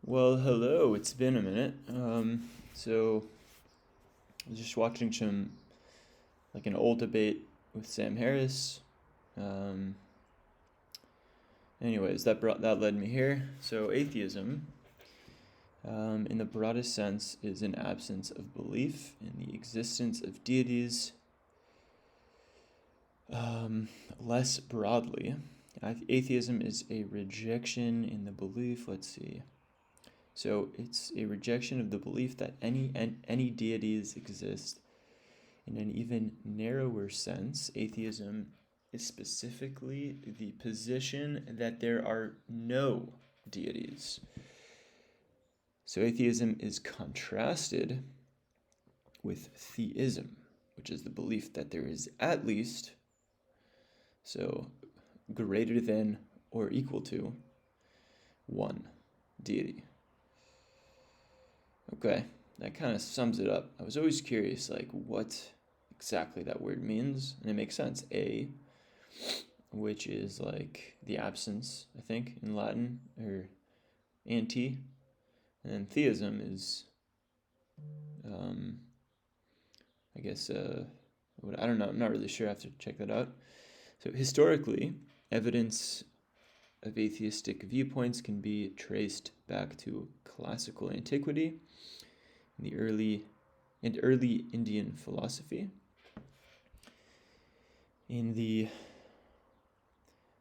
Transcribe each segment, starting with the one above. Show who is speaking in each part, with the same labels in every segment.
Speaker 1: Well, hello. It's been a minute. So I was just watching an old debate with Sam Harris. Um, Anyways, that led me here. So atheism, in the broadest sense, is an absence of belief in the existence of deities. Less broadly, atheism is a rejection in the belief. Let's see. So it's a rejection of the belief that any deities exist. In an even narrower sense, atheism is specifically the position that there are no deities. So atheism is contrasted with theism, which is the belief that there is at least, so greater than or equal to, one deity. Okay, that kind of sums it up. I was always curious, what exactly that word means, and it makes sense. Which is like the absence, I think, in Latin, or anti, and then theism is, I guess, I don't know, I'm not really sure, I have to check that out. So historically, evidence of atheistic viewpoints can be traced back to classical antiquity in the early Indian philosophy. In the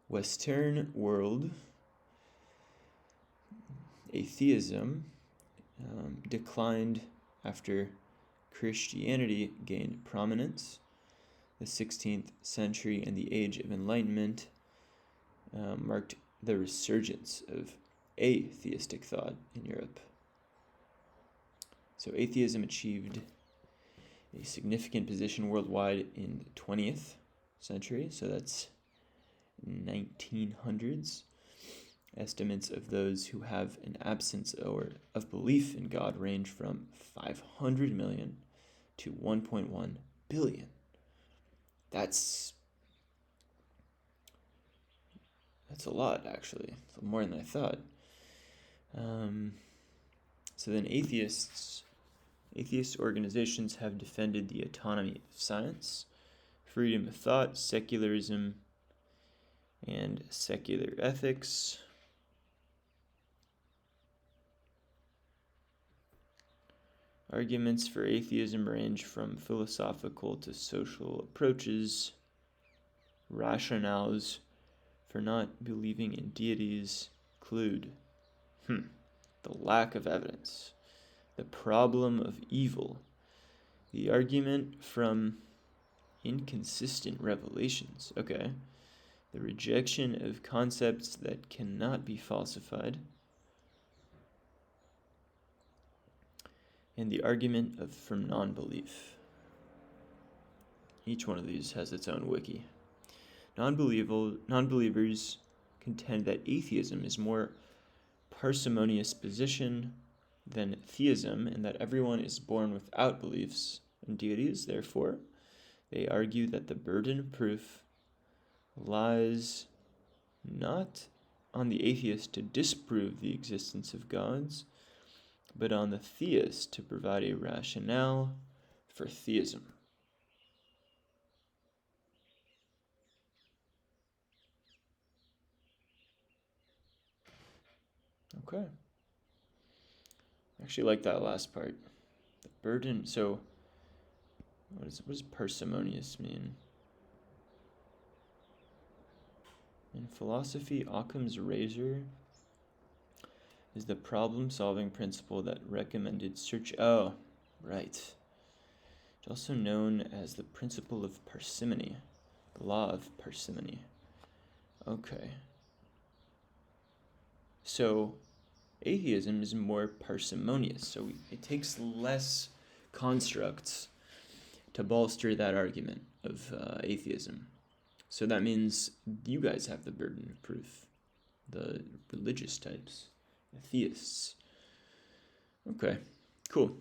Speaker 1: Western world, atheism declined after Christianity gained prominence. The 16th century and the Age of Enlightenment marked the resurgence of atheistic thought in Europe. So atheism achieved a significant position worldwide in the 20th century, so that's 1900s. Estimates of those who have an absence of belief in God range from 500 million to 1.1 billion. That's a lot, actually. It's more than I thought. So then atheist organizations have defended the autonomy of science, freedom of thought, secularism, and secular ethics. Arguments for atheism range from philosophical to social approaches. Rationales for not believing in deities include the lack of evidence, the problem of evil, the argument from inconsistent revelations, the rejection of concepts that cannot be falsified, and the argument from non-belief. Each one of these has its own wiki. Non-believers contend that atheism is more parsimonious position than theism, and that everyone is born without beliefs in deities. Therefore, they argue that the burden of proof lies not on the atheist to disprove the existence of gods, but on the theist to provide a rationale for theism. Okay. I actually like that last part. The burden. So, what does parsimonious mean? In philosophy, Occam's razor is the problem-solving principle that recommended search. Oh, right. It's also known as the principle of parsimony, the law of parsimony. Okay. So, atheism is more parsimonious, so it takes less constructs to bolster that argument of atheism. So that means you guys have the burden of proof, the religious types, the theists. Okay, cool.